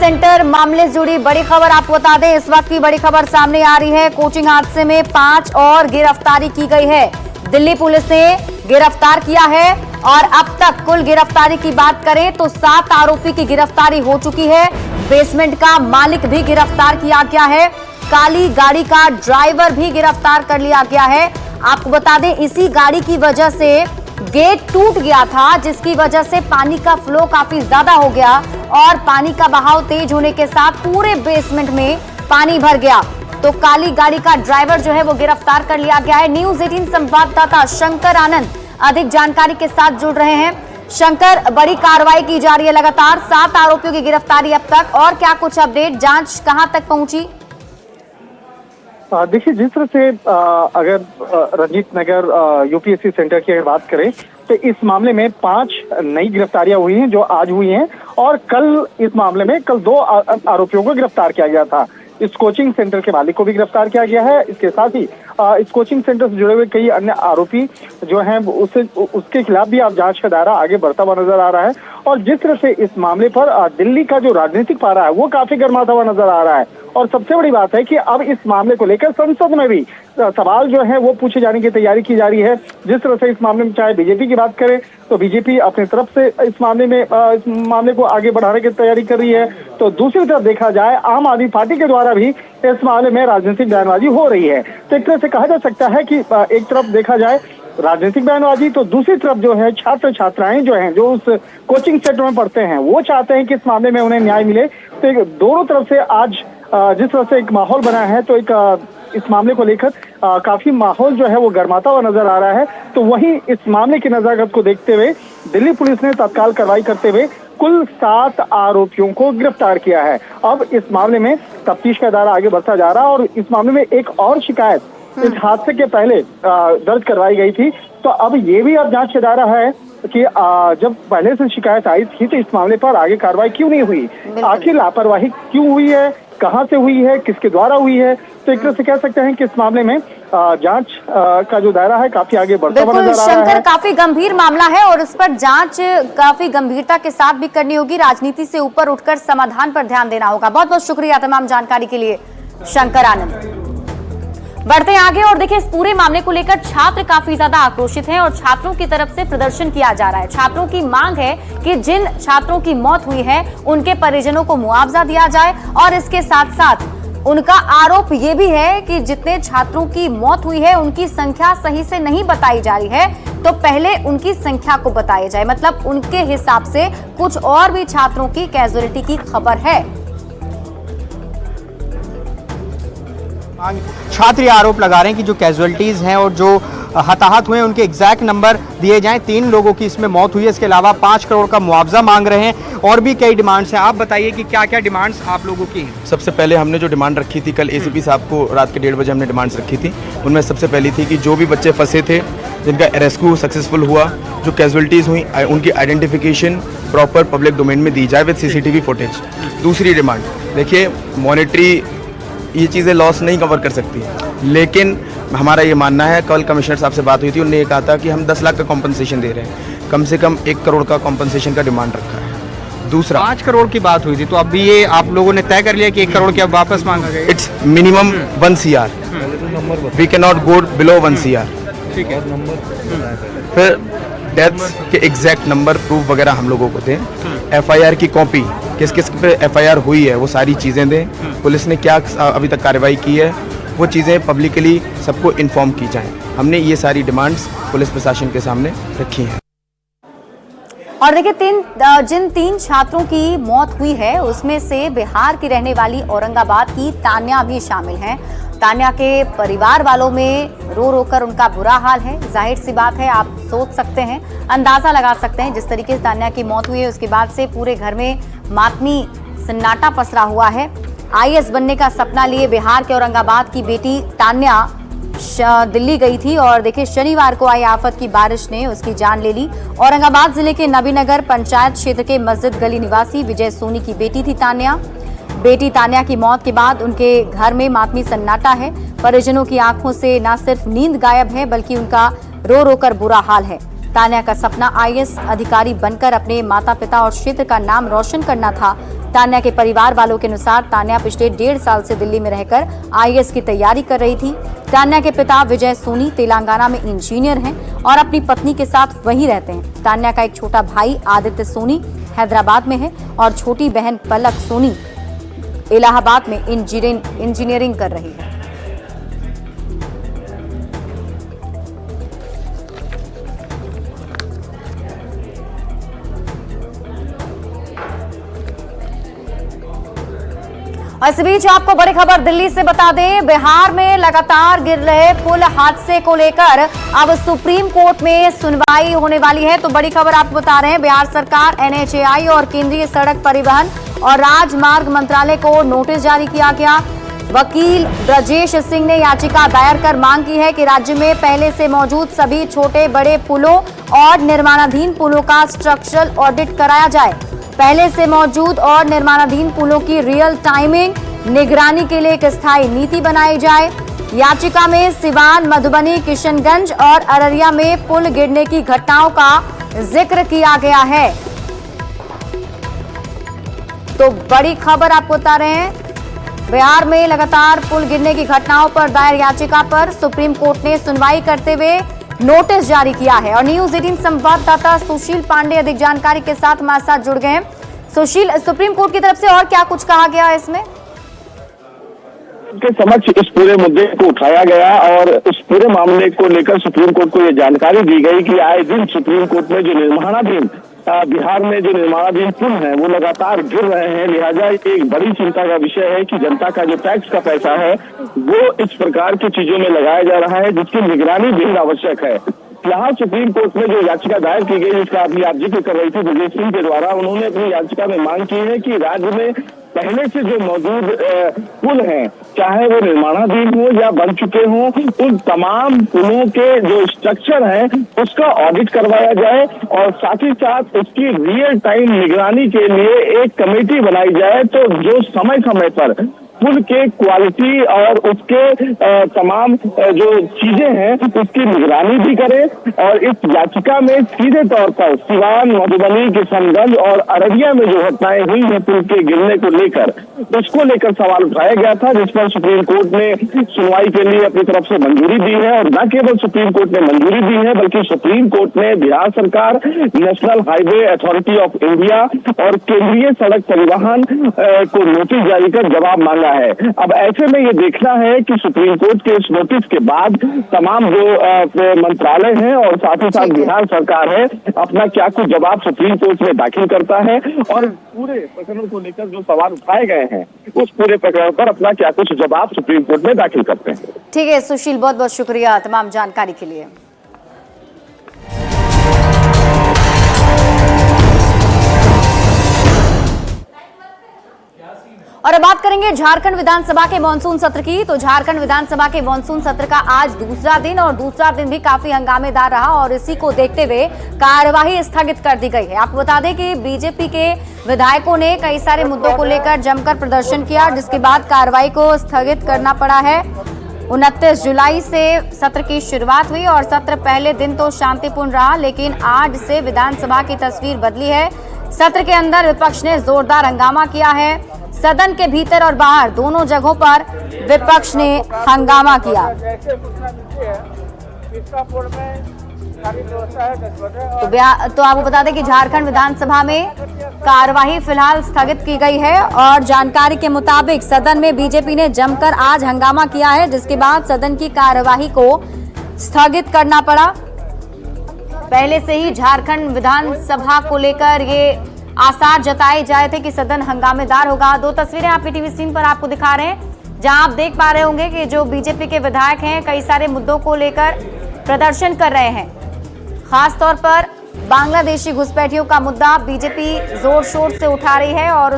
Centre मामले से जुड़ी बड़ी खबर आपको बता दें। इस वक्त की बड़ी खबर सामने आ रही है। कोचिंग हादसे में 5 और गिरफ्तारी की गई है। दिल्ली पुलिस ने गिरफ्तार किया है और अब तक कुल गिरफ्तारी की बात करें तो 7 आरोपी की गिरफ्तारी हो चुकी है। बेसमेंट का मालिक भी गिरफ्तार किया गया है। काली गाड़ी का ड्राइवर भी गिरफ्तार कर लिया गया है। आपको बता दें, इसी गाड़ी की वजह से गेट टूट गया था, जिसकी वजह से पानी का फ्लो काफी ज्यादा हो गया और पानी का बहाव तेज होने के साथ पूरे बेसमेंट में पानी भर गया। तो काली गाड़ी का ड्राइवर जो है वो गिरफ्तार कर लिया गया है। न्यूज 18 संवाददाता शंकर आनंद अधिक जानकारी के साथ जुड़ रहे हैं। शंकर, बड़ी कार्रवाई की जा रही है लगातार, 7 आरोपियों की गिरफ्तारी अब तक, और क्या कुछ अपडेट, जांच कहां तक पहुंची? देखिए, जिस तरह से अगर रंजीत नगर यूपीएससी सेंटर की अगर बात करें तो इस मामले में 5 नई गिरफ्तारियां हुई हैं जो आज हुई हैं, और कल इस मामले में कल 2 आरोपियों को गिरफ्तार किया गया था। इस कोचिंग सेंटर के मालिक को भी गिरफ्तार किया गया है। इसके साथ ही इस कोचिंग सेंटर से जुड़े हुए कई अन्य आरोपी जो हैं उसके खिलाफ भी अब जांच का दायरा आगे बढ़ता हुआ नजर आ रहा है। और जिस तरह से इस मामले पर दिल्ली का जो राजनीतिक पारा है वो काफी गर्माता हुआ नजर आ रहा है। और सबसे बड़ी बात है कि अब इस मामले को लेकर संसद में भी सवाल जो है वो पूछे जाने की तैयारी की जा रही है। जिस तरह से इस मामले में चाहे बीजेपी की बात करें तो बीजेपी अपनी तरफ से इस मामले को आगे बढ़ाने की तैयारी कर रही है, तो दूसरी तरफ देखा जाए आम आदमी पार्टी के द्वारा भी इस मामले में राजनीतिक बयानबाजी हो रही है। तो एक तरह से कहा जा सकता है कि एक तरफ देखा जाए राजनीतिक बयानबाजी, तो दूसरी तरफ जो है छात्र छात्राएं जो हैं जो उस कोचिंग सेंटर में पढ़ते हैं वो चाहते हैं कि इस मामले में उन्हें न्याय मिले। तो दोनों तरफ से आज जिस तरह से एक माहौल बना है, तो एक इस मामले को लेकर काफी माहौल जो है वो गर्माता हुआ नजर आ रहा है। तो वहीं इस मामले की नजाकत को देखते हुए दिल्ली पुलिस ने तत्काल कार्रवाई करते हुए कुल 7 आरोपियों को गिरफ्तार किया है। अब इस मामले में तफ्तीश का दायरा आगे बढ़ता जा रहा है और इस मामले में एक और शिकायत इस हादसे के पहले दर्ज करवाई गई थी। तो अब ये भी अब जांच का दायरा है कि जब पहले से शिकायत आई थी तो इस मामले पर आगे कार्रवाई क्यों नहीं हुई, आखिर लापरवाही क्यों हुई है, कहां से हुई है, किसके द्वारा हुई है। तो एक तरह से कह सकते हैं कि इस मामले में जांच का जो दायरा है काफी आगे बढ़ता हुआ नजर आ रहा है। शंकर, काफी गंभीर मामला है और उस पर जांच काफी गंभीरता के साथ भी करनी होगी। राजनीति से ऊपर उठकर समाधान पर ध्यान देना होगा। बहुत बहुत शुक्रिया तमाम जानकारी के लिए शंकर आनंद। बढ़ते हैं आगे और देखिए, इस पूरे मामले को लेकर छात्र काफी ज्यादा आक्रोशित हैं और छात्रों की तरफ से प्रदर्शन किया जा रहा है। छात्रों की मांग है कि जिन छात्रों की मौत हुई है उनके परिजनों को मुआवजा दिया जाए, और इसके साथ साथ उनका आरोप ये भी है कि जितने छात्रों की मौत हुई है उनकी संख्या सही से नहीं बताई जा रही है, तो पहले उनकी संख्या को बताया जाए। मतलब उनके हिसाब से कुछ और भी छात्रों की कैजुअलिटी की खबर है। छात्र ये आरोप लगा रहे हैं कि जो कैजुअलिटीज हैं और जो हताहत हुए हैं उनके एग्जैक्ट नंबर दिए जाएं। 3 लोगों की इसमें मौत हुई है, इसके अलावा 5 करोड़ का मुआवजा मांग रहे हैं और भी कई डिमांड्स हैं। आप बताइए कि क्या क्या डिमांड्स आप लोगों की हैं? सबसे पहले हमने जो डिमांड रखी थी, कल एसीपी साहब को रात के 1:30 बजे हमने डिमांड्स रखी थी। उनमें सबसे पहली थी कि जो भी बच्चे फंसे थे, जिनका रेस्क्यू सक्सेसफुल हुआ, जो कैजुअलिटीज़ हुई, उनकी आइडेंटिफिकेशन प्रॉपर पब्लिक डोमेन में दी जाए विद सीसीटीवी फुटेज। दूसरी डिमांड, देखिए मॉनेटरी ये चीज़ें लॉस नहीं कवर कर सकती, लेकिन हमारा ये मानना है, कल कमिश्नर साहब से बात हुई थी, उन्होंने ये कहा था कि हम 10 लाख का कॉम्पनसेशन दे रहे हैं, कम से कम 1 करोड़ का कॉम्पनसेशन का डिमांड रखा है। दूसरा 5 करोड़ की बात हुई थी, तो अभी ये आप लोगों ने तय कर लिया कि 1 करोड़ की अब वापस मांगा गया? It's minimum 1 CR, we can not go below 1 CR। ठीक है। फिर डेथ्स के एग्जैक्ट नंबर प्रूफ वगैरह हम लोगों को दें। FIR की कॉपी, किस किस पे FIR हुई है वो सारी चीज़ें दें। पुलिस ने क्या अभी तक कार्रवाई की है वो चीज़ें पब्लिकली सबको इन्फॉर्म की जाएं। हमने ये सारी डिमांड्स पुलिस प्रशासन के सामने रखी हैं। और देखिए, जिन 3 छात्रों की मौत हुई है उसमें से बिहार की रहने वाली औरंगाबाद की तान्या भी शामिल हैं। तान्या के परिवार वालों में रो रो कर उनका बुरा हाल है। जाहिर सी बात है, आप सोच सकते हैं, अंदाजा लगा सकते हैं, जिस तरीके से तान्या की मौत हुई है उसके बाद से पूरे घर में मातमी सन्नाटा पसरा हुआ है। IAS बनने का सपना लिए बिहार के औरंगाबाद की बेटी तान्या दिल्ली गई थी और देखिए, शनिवार को आई आफत की बारिश ने उसकी जान ले ली। औरंगाबाद जिले के नबीनगर पंचायत क्षेत्र के मस्जिद गली निवासी विजय सोनी की बेटी थी तान्या। बेटी तान्या की मौत के बाद उनके घर में मातमी सन्नाटा है। परिजनों की आंखों से न सिर्फ नींद गायब है बल्कि उनका रो रो कर बुरा हाल है। तान्या का सपना IAS अधिकारी बनकर अपने माता पिता और क्षेत्र का नाम रोशन करना था, तान्या के परिवार वालों के अनुसार तान्या पिछले 1.5 साल से दिल्ली में रहकर IAS की तैयारी कर रही थी। तान्या के पिता विजय सोनी तेलंगाना में इंजीनियर हैं और अपनी पत्नी के साथ वहीं रहते हैं। तान्या का एक छोटा भाई आदित्य सोनी हैदराबाद में है और छोटी बहन पलक सोनी इलाहाबाद में इंजीनियरिंग कर रही है। और इस बीच आपको बड़ी खबर दिल्ली से बता दें, बिहार में लगातार गिर रहे पुल हादसे को लेकर अब सुप्रीम कोर्ट में सुनवाई होने वाली है। तो बड़ी खबर आपको बता रहे हैं, बिहार सरकार NHAI और केंद्रीय सड़क परिवहन और राजमार्ग मंत्रालय को नोटिस जारी किया गया। वकील ब्रजेश सिंह ने याचिका दायर कर मांग की है कि राज्य में पहले से मौजूद सभी छोटे बड़े पुलों और निर्माणाधीन पुलों का स्ट्रक्चरल ऑडिट कराया जाए। पहले से मौजूद और निर्माणाधीन पुलों की रियल टाइमिंग निगरानी के लिए एक स्थायी नीति बनाई जाए। याचिका में सिवान, मधुबनी, किशनगंज और अररिया में पुल गिरने की घटनाओं का जिक्र किया गया है। तो बड़ी खबर आपको बता रहे हैं, बिहार में लगातार पुल गिरने की घटनाओं पर दायर याचिका पर सुप्रीम कोर्ट ने सुनवाई करते हुए नोटिस जारी किया है। और न्यूज 18 संवाददाता सुशील पांडे अधिक जानकारी के साथ हमारे साथ जुड़ गए हैं। सुशील, सुप्रीम कोर्ट की तरफ से और क्या कुछ कहा गया है इसमें? के समक्ष इस पूरे मुद्दे को उठाया गया और इस पूरे मामले को लेकर सुप्रीम कोर्ट को यह जानकारी दी गई कि आए दिन सुप्रीम कोर्ट में जो निर्माणाधीन बिहार में जो निर्माणाधीन पुल हैं वो लगातार गिर रहे हैं। लिहाजा एक बड़ी चिंता का विषय है कि जनता का जो टैक्स का पैसा है वो इस प्रकार की चीजों में लगाया जा रहा है जिसकी निगरानी भी आवश्यक है। यहाँ सुप्रीम कोर्ट में जो याचिका दायर की गई जिसका अभी आप जिक्र कर रही थी ब्रजेश सिंह के द्वारा, उन्होंने अपनी याचिका में मांग की है कि राज्य में पहले से जो मौजूद पुल हैं, चाहे वो निर्माणाधीन हो या बन चुके हों, उन तमाम पुलों के जो स्ट्रक्चर हैं उसका ऑडिट करवाया जाए और साथ ही साथ उसकी रियल टाइम निगरानी के लिए एक कमेटी बनाई जाए। तो जो समय समय पर पुल के क्वालिटी और उसके तमाम जो चीजें हैं उसकी निगरानी भी करें। और इस याचिका में सीधे तौर पर सिवान, मधुबनी, किशनगंज और अररिया में जो घटनाएं हुई हैं पुल के गिरने को लेकर, उसको लेकर सवाल उठाया गया था, जिस पर सुप्रीम कोर्ट ने सुनवाई के लिए अपनी तरफ से मंजूरी दी है। और न केवल सुप्रीम कोर्ट ने मंजूरी दी है बल्कि सुप्रीम कोर्ट ने बिहार सरकार, national highway authority of India और केंद्रीय सड़क परिवहन को नोटिस जारी कर जवाब मांगा है। अब ऐसे में ये देखना है कि सुप्रीम कोर्ट के इस नोटिस के बाद तमाम जो मंत्रालय हैं और साथ ही साथ बिहार सरकार है अपना क्या कुछ जवाब सुप्रीम कोर्ट में दाखिल करता है और पूरे प्रकरण को लेकर जो सवाल उठाए गए हैं उस पूरे प्रकरण पर अपना क्या कुछ जवाब सुप्रीम कोर्ट में दाखिल करते हैं। ठीक है सुशील, बहुत बहुत शुक्रिया तमाम जानकारी के लिए। और अब बात करेंगे झारखंड विधानसभा के मॉनसून सत्र की। तो झारखंड विधानसभा के मॉनसून सत्र का आज दूसरा दिन और दूसरा दिन भी काफी हंगामेदार रहा और इसी को देखते हुए कार्यवाही स्थगित कर दी गई है। आपको बता दें कि बीजेपी के विधायकों ने कई सारे मुद्दों को लेकर जमकर प्रदर्शन किया, जिसके बाद कार्रवाई को स्थगित करना पड़ा है। 29 जुलाई से सत्र की शुरुआत हुई और सत्र पहले दिन तो शांतिपूर्ण रहा, लेकिन आज से विधानसभा की तस्वीर बदली है। सत्र के अंदर विपक्ष ने जोरदार हंगामा किया है। सदन के भीतर और बाहर दोनों जगहों पर विपक्ष ने हंगामा किया। तो आपको बता दें कि झारखंड विधानसभा में कार्यवाही फिलहाल स्थगित की गई है और जानकारी के मुताबिक सदन में बीजेपी ने जमकर आज हंगामा किया है, जिसके बाद सदन की कार्यवाही को स्थगित करना पड़ा। पहले से ही झारखंड विधानसभा को लेकर ये आसार जताए जा रहे थे कि सदन हंगामेदार होगा। दो तस्वीरें आपकी टीवी स्क्रीन पर आपको दिखा रहे हैं, जहां आप देख पा रहे होंगे कि जो बीजेपी के विधायक हैं कई सारे मुद्दों को लेकर प्रदर्शन कर रहे हैं। खासतौर पर बांग्लादेशी घुसपैठियों का मुद्दा बीजेपी जोर शोर से उठा रही है और